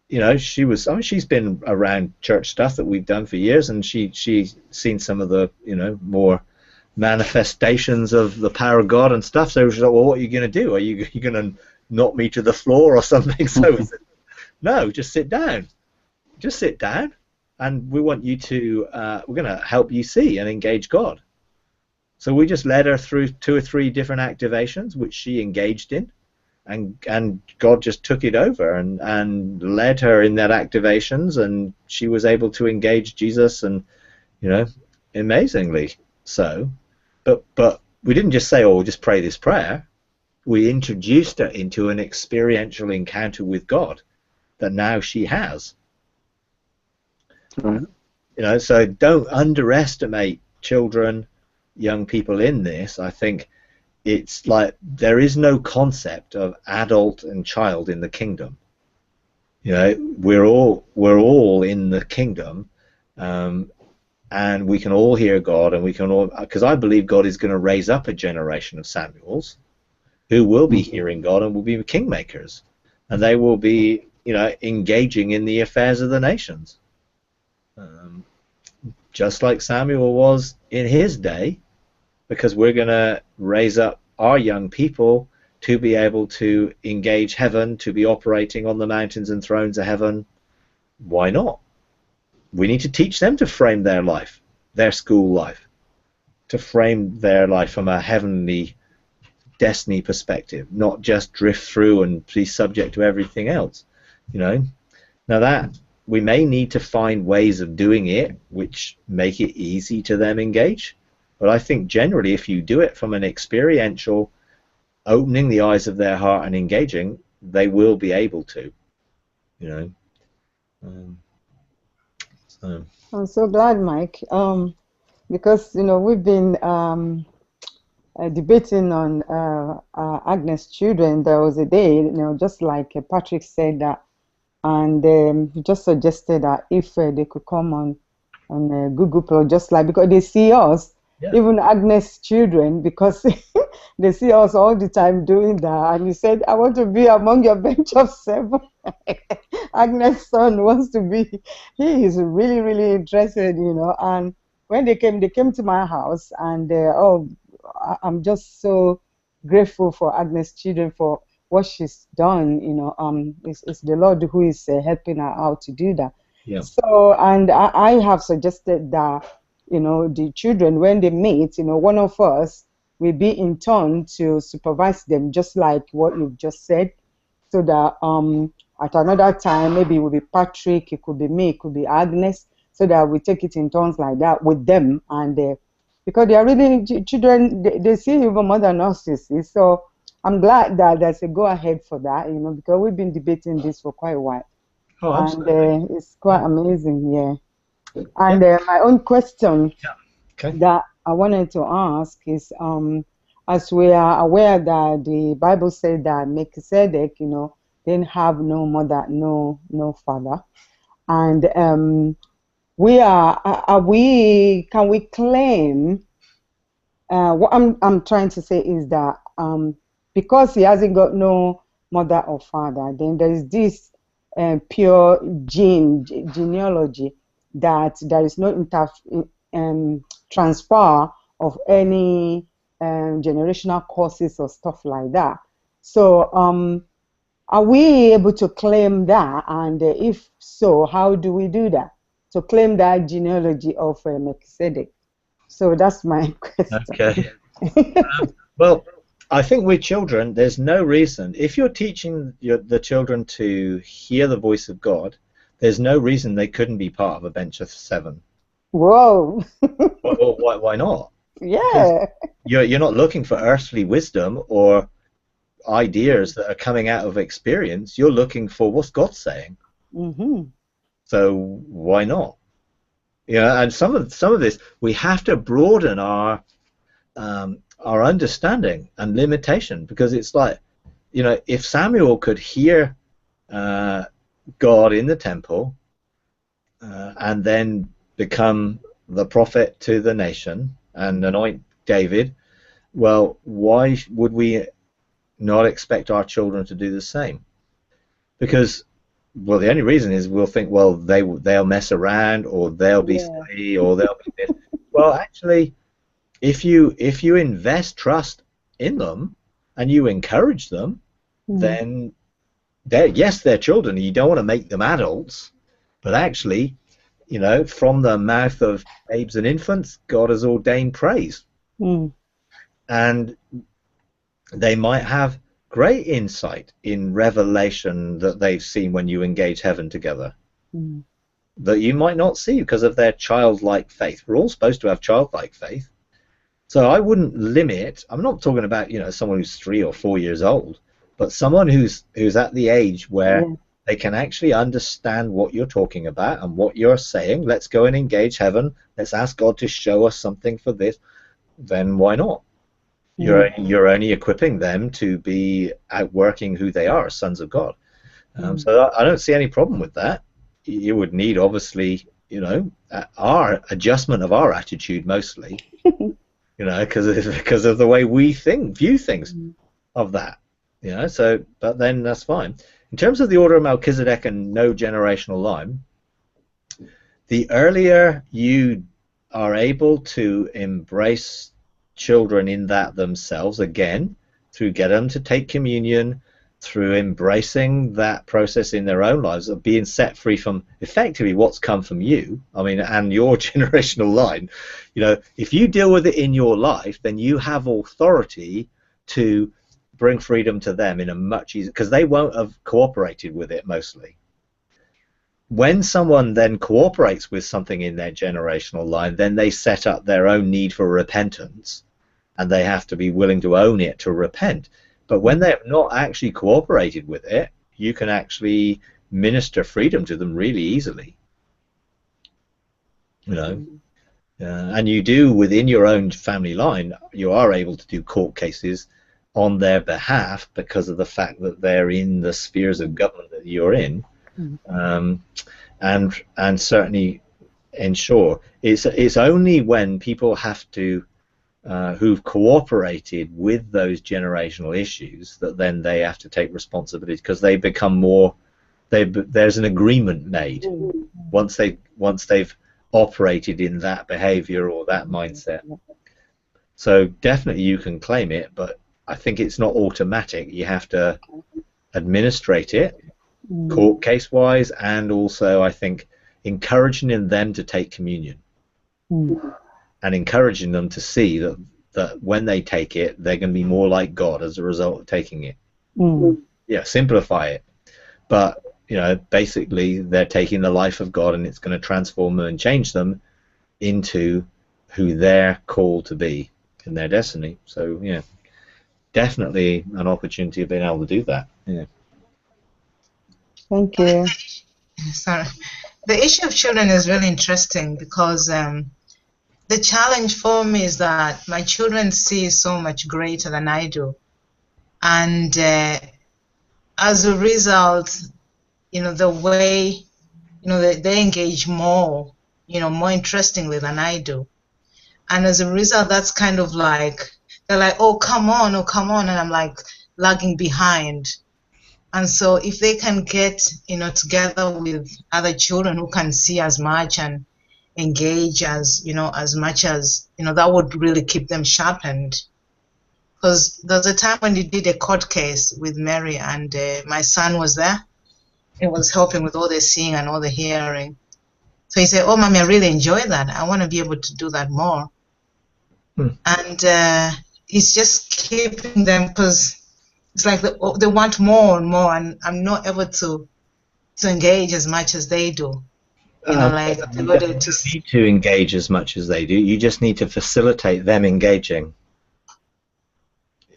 you know, I mean, she's been around church stuff that we've done for years, and she's seen some of the, you know, more manifestations of the power of God and stuff. So she's like, well, what are you going to do? Are you going to knock me to the floor or something? So we said, no, just sit down. Just sit down, and we want you to. We're going to help you see and engage God. So we just led her through 2 or 3 different activations, which she engaged in, and God just took it over and led her in that activations, and she was able to engage Jesus, and you know, amazingly so. But we didn't just say, oh, just pray this prayer. We introduced her into an experiential encounter with God that now she has. Right. You know, so don't underestimate children, young people in this. I think it's like there is no concept of adult and child in the kingdom. You know, we're all in the kingdom, and we can all hear God, and we can all, because I believe God is going to raise up a generation of Samuels who will be Mm. hearing God and will be kingmakers, and they will be, you know, engaging in the affairs of the nations, um, just like Samuel was in his day, because we're going to raise up our young people to be able to engage heaven, to be operating on the mountains and thrones of heaven. Why not? We need to teach them to frame their life, their school life, to frame their life from a heavenly destiny perspective, not just drift through and be subject to everything else. You know, now that we may need to find ways of doing it which make it easy to them engage, but I think generally if you do it from an experiential, opening the eyes of their heart and engaging, they will be able to. You know, um, so I'm so glad, Mike, because you know we've been debating on Agnes children. There was a day, you know, just like Patrick said that, and he just suggested that if they could come on Google Plus, just like because they see us, yeah, even Agnes children, because they see us all the time doing that. And he said, "I want to be among your bench of 7." Agnes' son wants to be. He is really, really interested, you know. And when they came to my house, and oh, I'm just so grateful for Agnes children for what she's done. You know, it's the Lord who is helping her out to do that. yeah, So, and I have suggested that, you know, the children, when they meet, you know, one of us will be in turn to supervise them, just like what you've just said, so that at another time, maybe it will be Patrick, it could be me, it could be Agnes, so that we take it in turns like that with them. And because they are really children, they see even more than us, you see. So I'm glad that there's a go ahead for that, you know, because we've been debating this for quite a while. Oh, and absolutely. it's quite amazing, yeah. Yeah. And my own question Yeah. Okay. that I wanted to ask is, as we are aware that the Bible said that Melchizedek, didn't have no mother, no father, and can we claim? What I'm trying to say is that because he hasn't got no mother or father, then there is this pure genealogy that there is no transfer of any generational causes or stuff like that. So are we able to claim that? And if so, how do we do that? To claim that genealogy of Melchizedek. So that's my question. Okay. Well, I think with children, there's no reason. If you're teaching the children to hear the voice of God, there's no reason they couldn't be part of a bench of 7. Whoa. Well, why not? Because Yeah. you're not looking for earthly wisdom or ideas that are coming out of experience. You're looking for what's God saying. Mm-hmm. So why not? And some of this we have to broaden our understanding and limitation, because it's like, if Samuel could hear God in the temple and then become the prophet to the nation and anoint David, well, why would we not expect our children to do the same? Because, well, the only reason is we'll think, well, they'll mess around, or they'll be Yeah. silly, or they'll be this. Well, actually, if you invest trust in them and you encourage them, then they're children. You don't want to make them adults, but actually, from the mouth of babes and infants, God has ordained praise, Mm. and they might have great insight in revelation that they've seen when you engage heaven together, Mm. that you might not see because of their childlike faith. We're all supposed to have childlike faith. So I wouldn't limit. I'm not talking about someone who's 3 or 4 years old, but someone who's at the age where Yeah. they can actually understand what you're talking about and what you're saying. Let's go and engage heaven. Let's ask God to show us something for this. Then why not? You're only equipping them to be outworking who they are, sons of God. So I don't see any problem with that. You would need, obviously, our adjustment of our attitude mostly. Because of the way we view things of that. So, but then that's fine. In terms of the order of Melchizedek and no generational line, the earlier you are able to embrace children in that themselves, again, through get them to take communion, through embracing that process in their own lives of being set free from effectively what's come from you, and your generational line. If you deal with it in your life, then you have authority to bring freedom to them in a much easier, because they won't have cooperated with it mostly. When someone then cooperates with something in their generational line, then they set up their own need for repentance, and they have to be willing to own it to repent. But when they have not actually cooperated with it, you can actually minister freedom to them really easily. And you do within your own family line, you are able to do court cases on their behalf because of the fact that they're in the spheres of government that you're in, and certainly ensure it's only when people have to who've cooperated with those generational issues that then they have to take responsibility, because they become more. There's an agreement made once they've operated in that behavior or that mindset. So definitely you can claim it, but I think it's not automatic. You have to administrate it court case wise, and also I think encouraging them to take communion and encouraging them to see that when they take it, they're going to be more like God as a result of taking it. Simplify it, but basically they're taking the life of God, and it's going to transform them and change them into who they're called to be in their destiny. So definitely an opportunity of being able to do that. Thank you. Sorry. The issue of children is really interesting because the challenge for me is that my children see so much greater than I do. And as a result, the way, they engage more, more interestingly than I do. And as a result, that's kind of like, they're like, oh, come on, oh, come on. And I'm like lagging behind. And so if they can get, together with other children who can see as much and engage as much as, that would really keep them sharpened. Because there's a time when you did a court case with Mary and my son was there. He was helping with all the seeing and all the hearing. So he said, oh, Mommy, I really enjoy that. I want to be able to do that more. And it's just keeping them, because it's like they want more and more, and I'm not able to engage as much as they do. You don't need to engage as much as they do. You just need to facilitate them engaging.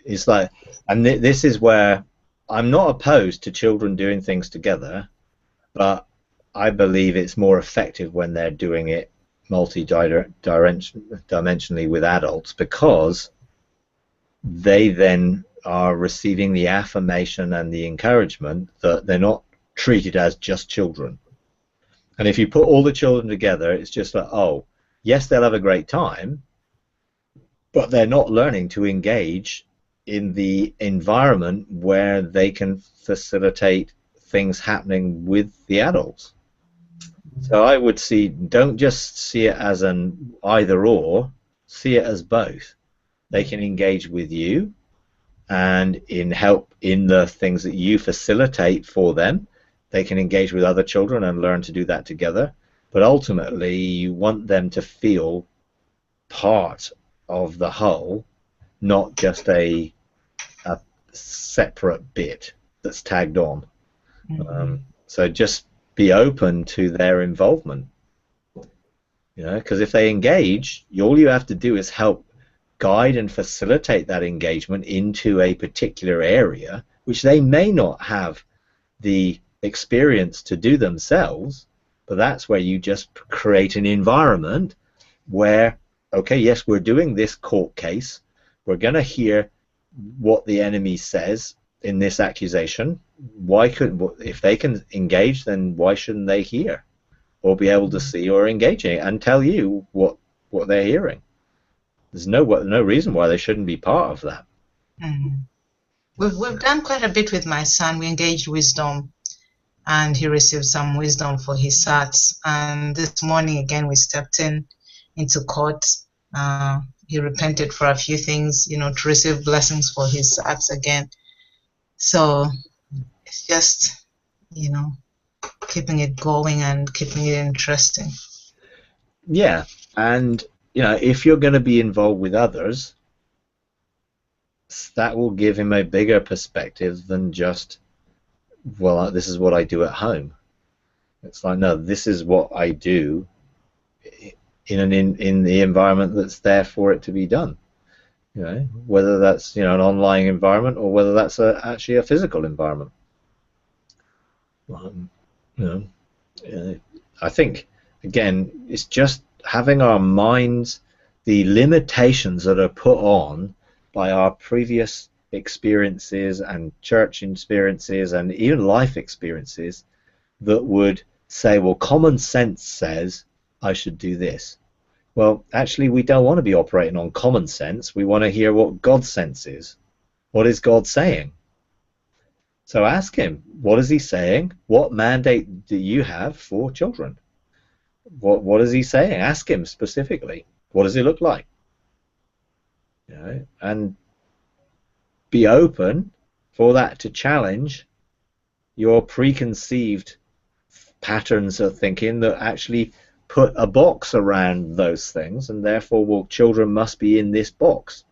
It's like, and this is where I'm not opposed to children doing things together, but I believe it's more effective when they're doing it multi-dimensionally with adults, because they then are receiving the affirmation and the encouragement that they're not treated as just children. And if you put all the children together, it's just like, oh, yes, they'll have a great time, but they're not learning to engage in the environment where they can facilitate things happening with the adults. So I would don't just see it as an either or, see it as both. They can engage with you and help in the things that you facilitate for them. They can engage with other children and learn to do that together. But ultimately, you want them to feel part of the whole, not just a separate bit that's tagged on. So just be open to their involvement. Because if they engage, all you have to do is help guide and facilitate that engagement into a particular area, which they may not have the experience to do themselves, but that's where you just create an environment where, okay, yes, we're doing this court case, we're going to hear what the enemy says in this accusation. If they can engage, then why shouldn't they hear or be able to see or engage in it and tell you what they're hearing? There's no reason why they shouldn't be part of that. We've done quite a bit with my son. We engaged wisdom, and he received some wisdom for his SATs. And this morning again, we stepped into court. He repented for a few things, to receive blessings for his SATs again. So it's just, keeping it going and keeping it interesting. Yeah, and if you're going to be involved with others, that will give him a bigger perspective than just, well, this is what I do at home. It's like, no, this is what I do in the environment that's there for it to be done. Whether that's an online environment or whether that's actually a physical environment. I think again, it's just having our minds, the limitations that are put on by our previous experiences and church experiences and even life experiences, that would say, well, common sense says I should do this. Well, actually, we don't want to be operating on common sense. We want to hear what God's sense is. What is God saying? So ask him, what is he saying? What mandate do you have for children? What is he saying? Ask him specifically. What does it look like? And be open for that to challenge your preconceived patterns of thinking that actually put a box around those things, and therefore, well, children must be in this box.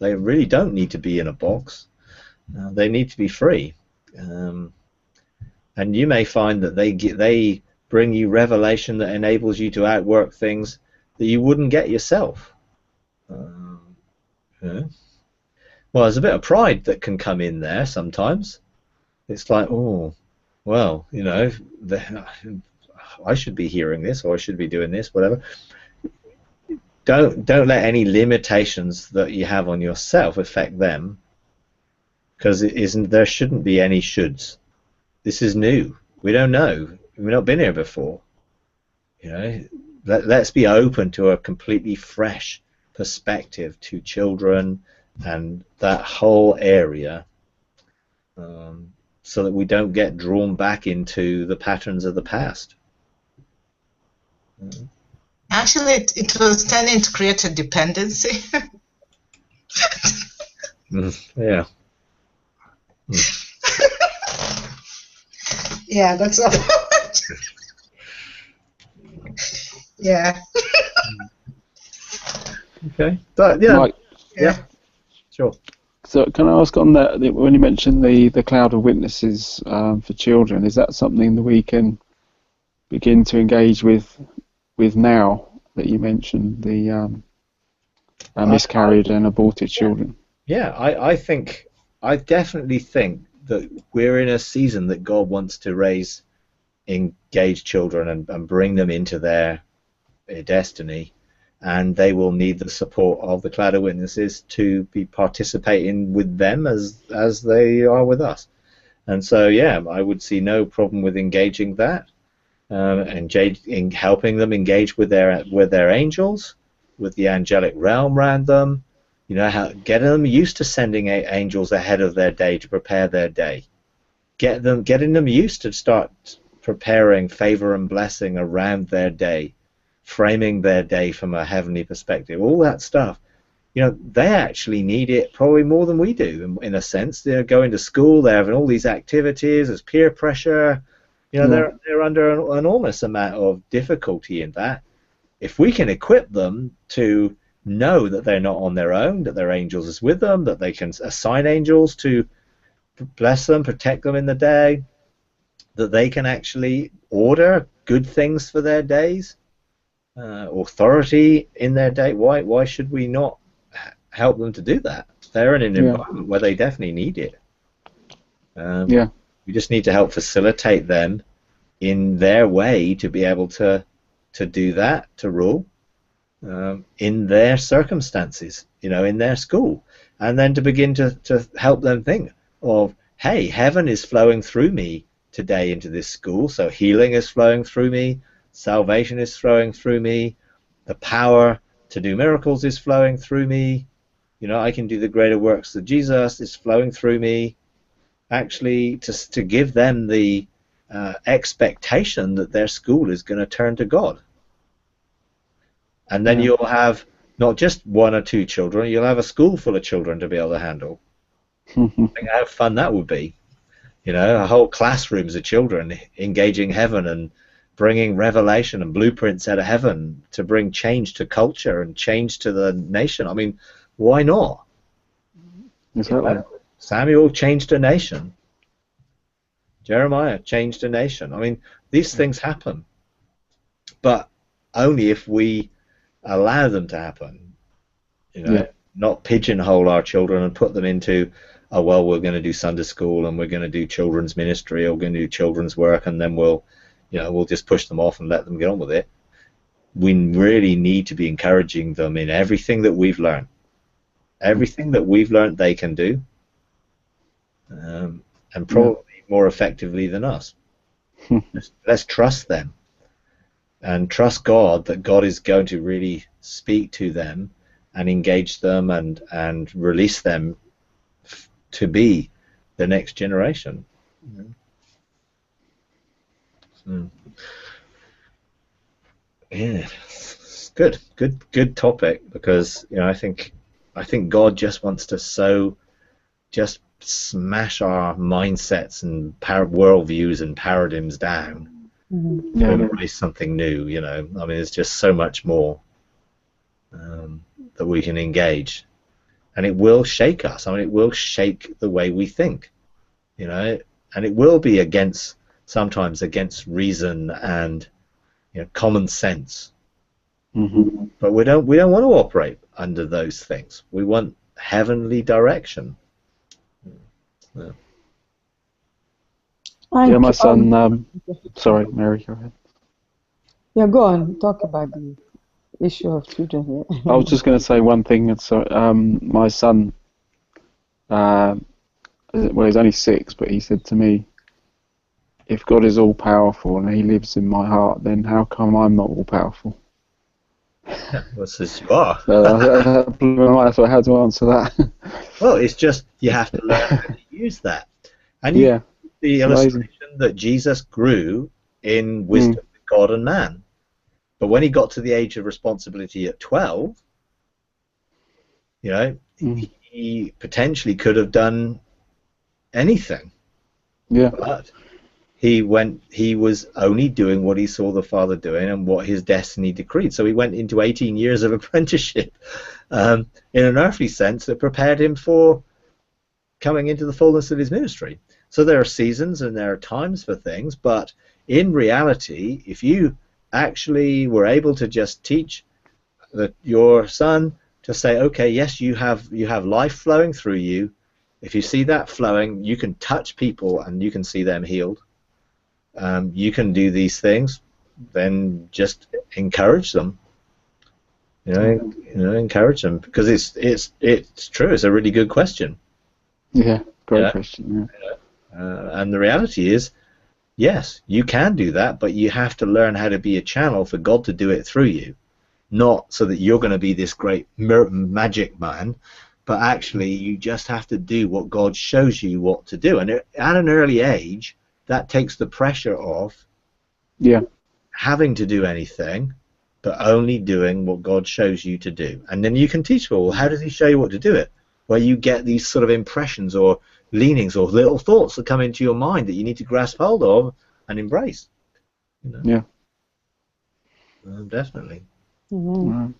They really don't need to be in a box. They need to be free. And you may find that they bring you revelation that enables you to outwork things that you wouldn't get yourself. Well, there's a bit of pride that can come in there sometimes. It's like, oh, well, you know, I should be hearing this, or I should be doing this, whatever. Don't let any limitations that you have on yourself affect them, because there shouldn't be any shoulds. This is new. We don't know. We've not been here before. You know, let's be open to a completely fresh perspective to children and that whole area, so that we don't get drawn back into the patterns of the past. Actually, it was tending to create a dependency. Yeah. Yeah, that's all. Yeah. Okay. But yeah. Mike, Yeah. Sure. so can I ask on that, when you mentioned the cloud of witnesses for children, is that something that we can begin to engage with now that you mentioned the miscarried and aborted children? Yeah, I definitely think that we're in a season that God wants to raise engaged children and bring them into their destiny, and they will need the support of the cloud of witnesses to be participating with them as they are with us. And so, yeah, I would see no problem with engaging that, in helping them engage with their angels, with the angelic realm around them. You know, getting them used to sending angels ahead of their day to prepare their day. Getting them used to start preparing favor and blessing around their day, framing their day from a heavenly perspective. All that stuff. You know, they actually need it probably more than we do, in a sense. They're going to school, they're having all these activities, there's peer pressure. You know, they're under an enormous amount of difficulty in that. If we can equip them to know that they're not on their own, that their angels is with them, that they can assign angels to bless them, protect them in the day, that they can actually order good things for their days, authority in their day. Why should we not help them to do that? They're in an environment where they definitely need it. We just need to help facilitate them in their way to be able to do that, to rule in their circumstances, you know, in their school, and then to begin to help them think of, hey, heaven is flowing through me today into this school, so healing is flowing through me, salvation is flowing through me, the power to do miracles is flowing through me, you know, I can do the greater works of Jesus is flowing through me. Actually, to give them the expectation that their school is going to turn to God. And then you'll have not just one or two children, you'll have a school full of children to be able to handle. Think how fun that would be. You know, a whole classrooms of children engaging heaven and bringing revelation and blueprints out of heaven to bring change to culture and change to the nation. I mean, why not? Exactly. You know, Samuel changed a nation. Jeremiah changed a nation. I mean, these things happen, but only if we allow them to happen. You know, not pigeonhole our children and put them into, oh well, we're going to do Sunday school and we're going to do children's ministry or we're going to do children's work, and then we'll just push them off and let them get on with it. We really need to be encouraging them in everything that we've learned. Everything that we've learned they can do, and probably more effectively than us. Let's trust them and trust God, that God is going to really speak to them and engage them and release them to be the next generation. Yeah, good topic, because you know I think God just wants to just smash our mindsets and worldviews and paradigms down to embrace something new. You know, I mean, there's just so much more that we can engage, and it will shake us. I mean, it will shake the way we think. You know, and it will be sometimes against reason and common sense. But we don't want to operate under those things. We want heavenly direction. Yeah, And my son. Sorry, Mary, go ahead. yeah, go on. Talk about the issue of children I here. was just going to say one thing. So, my son, uh, well, he's only 6, but he said to me, "If God is all powerful and He lives in my heart, then how come I'm not all powerful?" Well, says you are. So that blew my mind. So how to answer that? Well, it's just you have to learn how to use that. And you Yeah, the it's amazing. illustration that Jesus grew in Mm, wisdom with God and man. But when he got to the age of responsibility at 12, you know, mm, he potentially could have done anything. yeah, But he was only doing what he saw the Father doing and what his destiny decreed. So he went into 18 years of apprenticeship in an earthly sense that prepared him for coming into the fullness of his ministry. So there are seasons and there are times for things, but in reality, if you actually were able to just teach your son to say, okay, yes, you have life flowing through you. If you see that flowing, you can touch people and you can see them healed. You can do these things. Then just encourage them. Encourage them because it's true. It's a really good question. yeah. Great Yeah. question. And the reality is, yes, you can do that, but you have to learn how to be a channel for God to do it through you. Not so that you're going to be this great magic man, but actually you just have to do what God shows you what to do. And at an early age, that takes the pressure off Yeah, having to do anything, but only doing what God shows you to do. And then you can teach people, well, how does he show you what to do it? Where you get these sort of impressions or leanings or little thoughts that come into your mind that you need to grasp hold of and embrace. yeah. Definitely. Mhm. Right.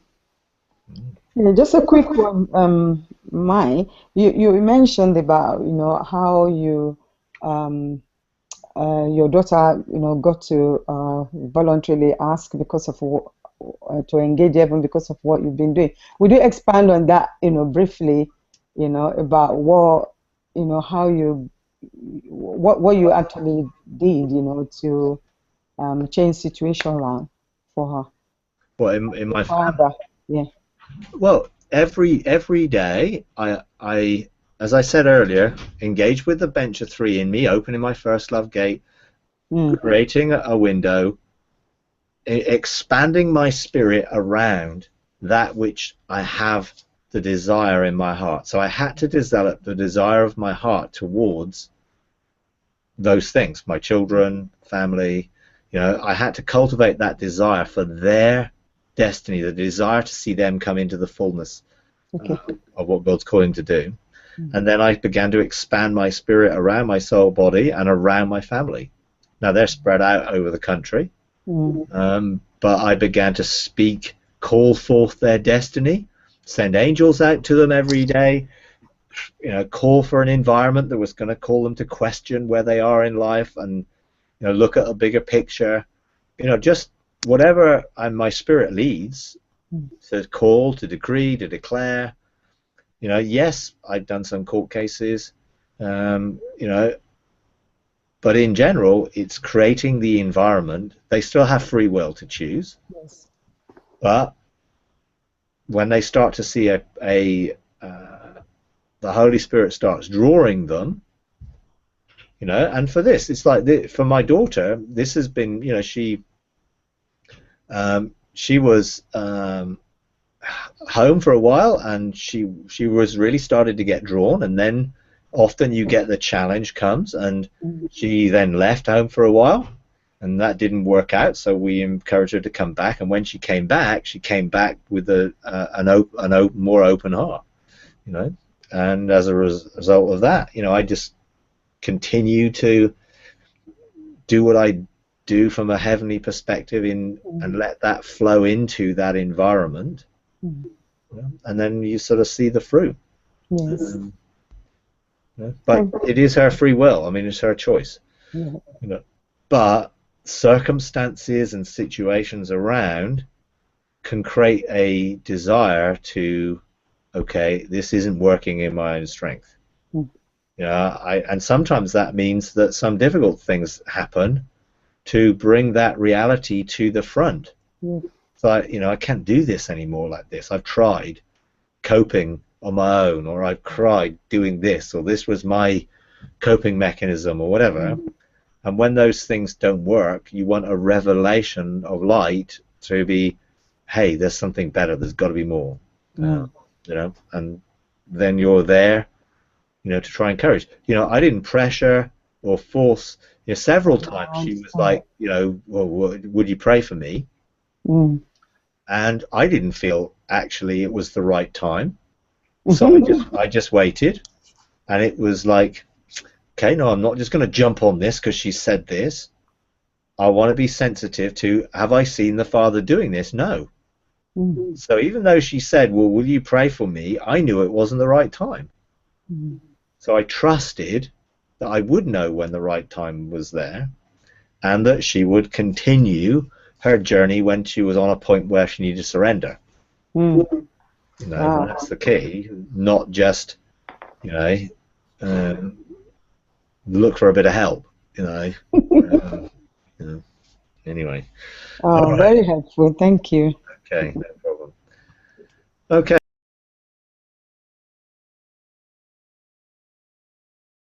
Yeah, just a quick one, Mai. You mentioned about, how um, your daughter, got to voluntarily ask because of to engage even because of what you've been doing. Would you expand on that, briefly, about how what you actually did, to change situation around for her, Well, in my family, father? Yeah. well, every day, I, as I said earlier, engage with the bench of three in me, opening my first love gate, Mm. creating a window, expanding my spirit around that which I have the desire in my heart. So I had to develop the desire of my heart towards those things, my children, family. I had to cultivate that desire for their destiny, the desire to see them come into the fullness Okay. of what God's calling to do. Mm. And then I began to expand my spirit around my soul body and around my family. Now they're spread out over the country, but I began to speak, call forth their destiny, send angels out to them every day, call for an environment that was going to call them to question where they are in life and look at a bigger picture, just whatever my spirit leads to call, to decree, to declare. Yes, I've done some court cases, but in general, it's creating the environment. They still have free will to choose, Yes. but when they start to see the Holy Spirit starts drawing them, and for this, it's like for my daughter, this has been, she was home for a while, and she was really started to get drawn, and then often you get the challenge comes, and she then left home for a while, and that didn't work out. So we encouraged her to come back, and when she came back with an more open heart, and as a result of that, I just continue to do what I do from a heavenly perspective and let that flow into that environment, and then you sort of see the fruit. Yes. But it is her free will. I mean, it's her choice. Yeah. But circumstances and situations around can create a desire to, okay, this isn't working in my own strength. And sometimes that means that some difficult things happen to bring that reality to the front. Yeah. So I can't do this anymore like this. I've tried coping on my own, or I've tried doing this, or this was my coping mechanism, or whatever. And when those things don't work, you want a revelation of light to be, hey, there's something better. There's got to be more. And then you're there, to try and encourage. I didn't pressure or force. Several times she was like, well, would you pray for me? And I didn't feel actually it was the right time, so I just waited, and it was like, okay, no, I'm not just going to jump on this because she said this. I want to be sensitive to, have I seen the Father doing this? No. So even though she said, well, will you pray for me? I knew it wasn't the right time. So I trusted that I would know when the right time was there, and that she would continue her journey when she was on a point where she needed to surrender. That's the key, not just, look for a bit of help, Anyway. Very helpful. Thank you. Okay, no problem. Okay.